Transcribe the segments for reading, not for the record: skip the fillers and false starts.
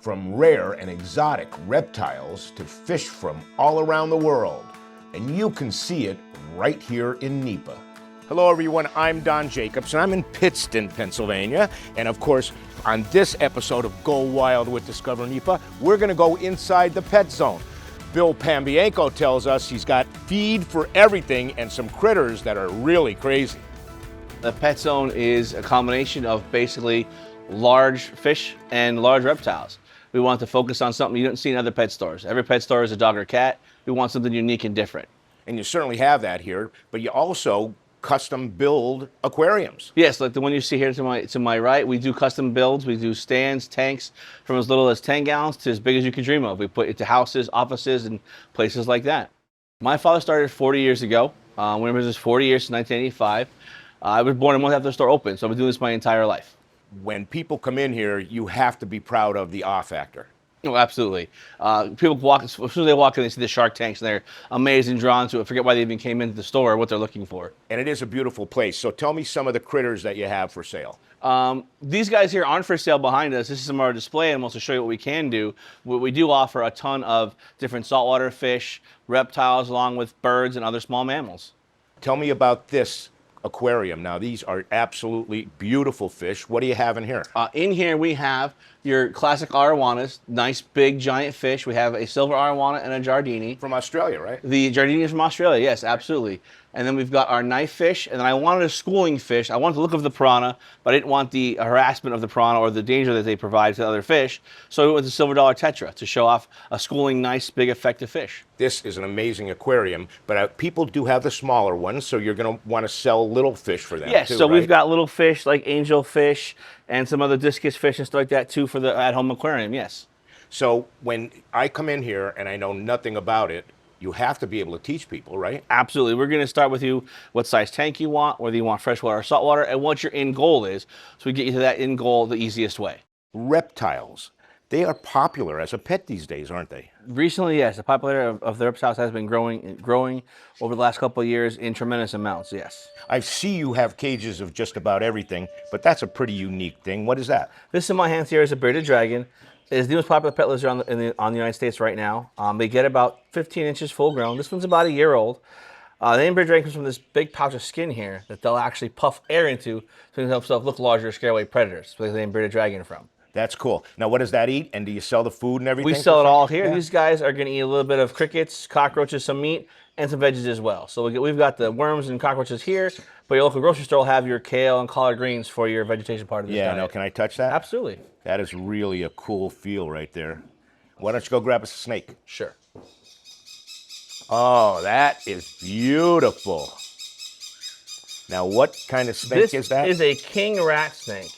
from rare and exotic reptiles to fish from all around the world. And you can see it right here in NEPA. Hello everyone, I'm Don Jacobs and I'm in Pittston, Pennsylvania. And of course, on this episode of Go Wild with Discover NEPA, we're gonna go inside the pet zone. Bill Pambianco tells us he's got feed for everything and some critters that are really crazy. The pet zone is a combination of basically large fish and large reptiles. We want to focus on something you don't see in other pet stores. Every pet store is a dog or cat. We want something unique and different. And you certainly have that here, but you also custom build aquariums. Yes, like the one you see here to my right, we do custom builds. We do stands, tanks, from as little as 10 gallons to as big as you can dream of. We put it to houses, offices, and places like that. My father started 40 years ago. We've been in business 40 years, since 1985. I was born a month after the store opened, so I've been doing this my entire life. When people come in here, you have to be proud of the awe factor. Oh, absolutely. People walk, as soon as they walk in, they see the shark tanks, and they're amazed and drawn to it. Forget why they even came into the store or what they're looking for. And it is a beautiful place. So tell me some of the critters that you have for sale. These guys here aren't for sale behind us. This is some of our display animals to show you what we can do. We do offer a ton of different saltwater fish, reptiles, along with birds and other small mammals. Tell me about this aquarium. Now, these are absolutely beautiful fish. What do you have in here? In here we have your classic arowanas, nice big giant fish. We have a silver arowana and a giardini. From Australia, right? The giardini is from Australia, yes, absolutely. And then we've got our knife fish, and then I wanted a schooling fish. I wanted the look of the piranha, but I didn't want the harassment of the piranha or the danger that they provide to other fish. So we went with the silver dollar tetra to show off a schooling, nice, big, effective fish. This is an amazing aquarium, but people do have the smaller ones, so you're going to want to sell little fish for them yes, too, so right? We've got little fish like angelfish and some other discus fish and stuff like that too for the at-home aquarium, yes. So when I come in here and I know nothing about it, you have to be able to teach people, right? Absolutely. We're going to start with you what size tank you want, whether you want freshwater or saltwater, and what your end goal is. So we get you to that end goal the easiest way. Reptiles. They are popular as a pet these days, aren't they? Recently, yes. The popularity of the reptiles has been growing over the last couple of years in tremendous amounts, yes. I see you have cages of just about everything, but that's a pretty unique thing. What is that? This in my hands here is a bearded dragon. It is the most popular pet lizard on the United States right now. They get about 15 inches full grown. This one's about a year old. The name bearded dragon comes from this big pouch of skin here that they'll actually puff air into to help themselves look larger to scare away predators. So they name bearded dragon from. That's cool. Now, what does that eat? And do you sell the food and everything? We sell it all here. Yeah. These guys are going to eat a little bit of crickets, cockroaches, some meat, and some veggies as well. So we've got the worms and cockroaches here, but your local grocery store will have your kale and collard greens for your vegetation part of this diet. Yeah, no, can I touch that? Absolutely. That is really a cool feel right there. Why don't you go grab us a snake? Sure. Oh, that is beautiful. Now, what kind of snake is that? This is a king rat snake.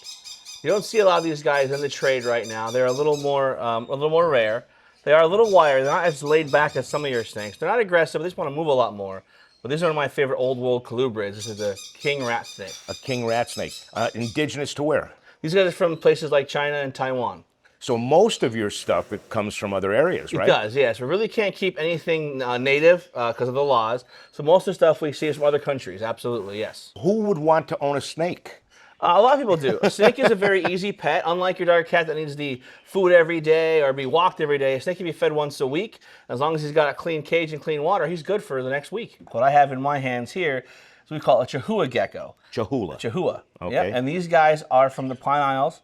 You don't see a lot of these guys in the trade right now. They're a little more rare. They are a little wired. They're not as laid back as some of your snakes. They're not aggressive. They just want to move a lot more. But these are one of my favorite old world colubrids. This is a king rat snake. A king rat snake. Indigenous to where? These guys are from places like China and Taiwan. So most of your stuff, it comes from other areas, right? It does, yes. We really can't keep anything native because of the laws. So most of the stuff we see is from other countries. Absolutely, yes. Who would want to own a snake? A lot of people do. A snake is a very easy pet. Unlike your dog or cat that needs the food every day or be walked every day, a snake can be fed once a week. As long as he's got a clean cage and clean water, he's good for the next week. What I have in my hands here is we call it a 𝗄𝗎 gecko. 𝗄𝗎. 𝗄𝗎. Okay. Yep. And these guys are from the Pine Isles.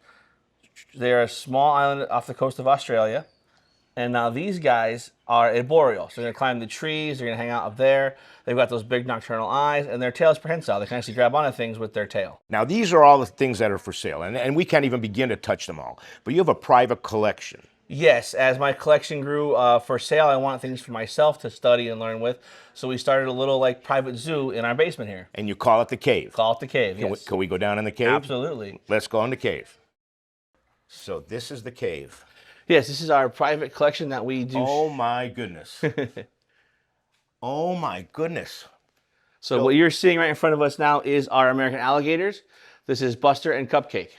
They're a small island off the coast of Australia. And now these guys are arboreal. So they're going to climb the trees, they're going to hang out up there. They've got those big nocturnal eyes, and their tail is prehensile. They can actually grab onto things with their tail. Now, these are all the things that are for sale, and we can't even begin to touch them all. But you have a private collection. Yes, as my collection grew for sale, I wanted things for myself to study and learn with. So we started a little like private zoo in our basement here. And you call it the cave. Call it the cave, yes. Can we go down in the cave? Absolutely. Let's go in the cave. So this is the cave. Yes, this is our private collection that we do. Oh my goodness. Oh my goodness. So what you're seeing right in front of us now is our American alligators. This is Buster and Cupcake.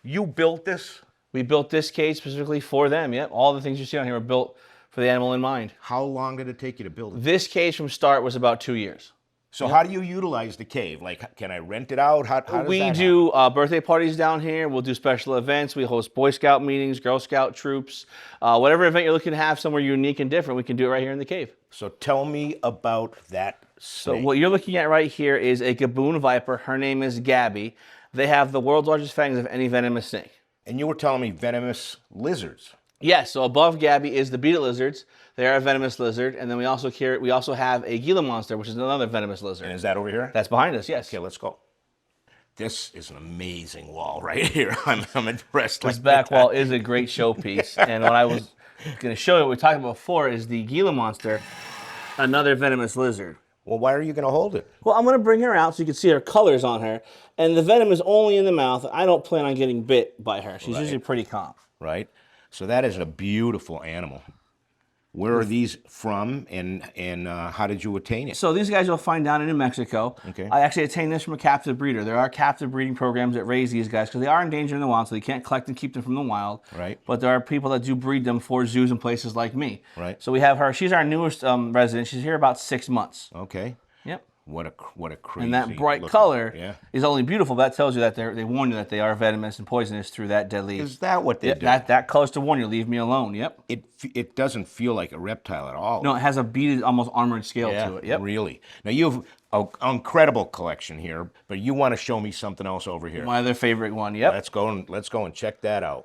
You built this? We built this cage specifically for them, yep. All the things you see on here were built for the animal in mind. How long did it take you to build it? This cage from start was about 2 years. So how do you utilize the cave? Like, can I rent it out? How does We that do birthday parties down here. We'll do special events. We host Boy Scout meetings, Girl Scout troops. Whatever event you're looking to have somewhere unique and different, we can do it right here in the cave. So tell me about that snake. So what you're looking at right here is a 𝗄𝗏 viper. Her name is 𝗄𝗏𝘁𝗃𝗏. They have the world's largest fangs of any venomous snake. And you were telling me venomous lizards. Yes, so above 𝗄𝗏𝘁𝗃𝗏 is the beaded lizards. They are a venomous lizard. And then we also have a Gila monster, which is another venomous lizard. And is that over here? That's behind us, yes. Okay, let's go. This is an amazing wall right here. I'm impressed. This back wall is a great showpiece. And what I was going to show you, what we talked about before, is the Gila monster, another venomous lizard. Well, why are you going to hold it? Well, I'm going to bring her out so you can see her colors on her. And the venom is only in the mouth. I don't plan on getting bit by her. She's usually pretty calm. Right. So that is a beautiful animal. Where are these from, and how did you attain it? So these guys you'll find down in New Mexico. Okay. I actually attained this from a captive breeder. There are captive breeding programs that raise these guys because they are endangered in the wild, so you can't collect and keep them from the wild. Right. But there are people that do breed them for zoos and places like me. Right. So we have her. She's our newest resident. She's here about 6 months. Okay. Yep. What a crazy. And that bright looking, color is only beautiful. That tells you that they warn you that they are venomous and poisonous through that deadly. Is that what they do? That color's to warn you. Leave me alone. Yep. It doesn't feel like a reptile at all. No, it has a beaded, almost armored scale to it. Yep. Really. Now you have an incredible collection here, but you want to show me something else over here. My other favorite one. Yep. Let's go and check that out.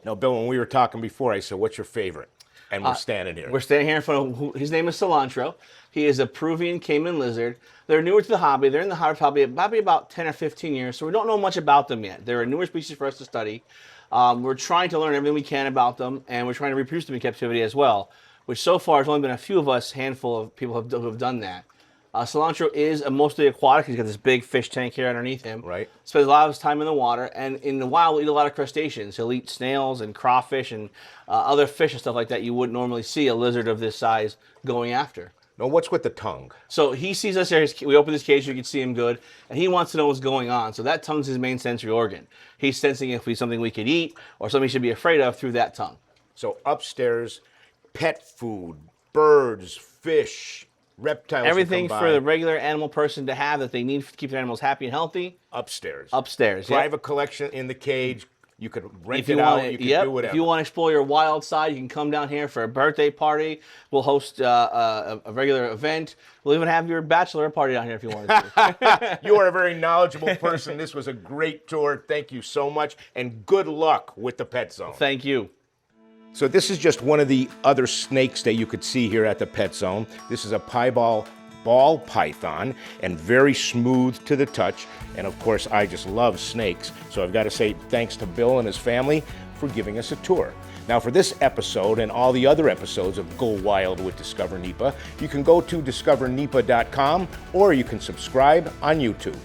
Now, Bill, when we were talking before, I said, "What's your favorite?" And we're standing here. We're standing here in front of, his name is Cilantro. He is a Peruvian caiman lizard. They're newer to the hobby. They're in the hobby probably about 10 or 15 years, so we don't know much about them yet. They're a newer species for us to study. We're trying to learn everything we can about them, and we're trying to reproduce them in captivity as well, which so far has only been a few of us, handful of people who have done that. Cilantro is mostly aquatic. He's got this big fish tank here underneath him. Right. Spends a lot of his time in the water, and in the wild, will eat a lot of crustaceans. He'll eat snails and crawfish and other fish and stuff like that you wouldn't normally see a lizard of this size going after. Now, what's with the tongue? So he sees us here. We open this cage so you can see him good, and he wants to know what's going on. So that tongue's his main sensory organ. He's sensing if it's something we could eat or something we should be afraid of through that tongue. So upstairs, pet food, birds, fish, reptiles. Everything for the regular animal person to have that they need to keep their animals happy and healthy. Upstairs. Upstairs. Private collection in the cage. You could rent it out. You could do whatever. If you want to explore your wild side, you can come down here for a birthday party. We'll host a regular event. We'll even have your bachelor party down here if you want to. You are a very knowledgeable person. This was a great tour. Thank you so much, and good luck with the Pet Zone. Thank you. So this is just one of the other snakes that you could see here at the Pet Zone. This is a piebald ball python, and very smooth to the touch. And of course, I just love snakes. So I've got to say thanks to Bill and his family for giving us a tour. Now for this episode and all the other episodes of Go Wild with Discover NEPA, you can go to discovernepa.com or you can subscribe on YouTube.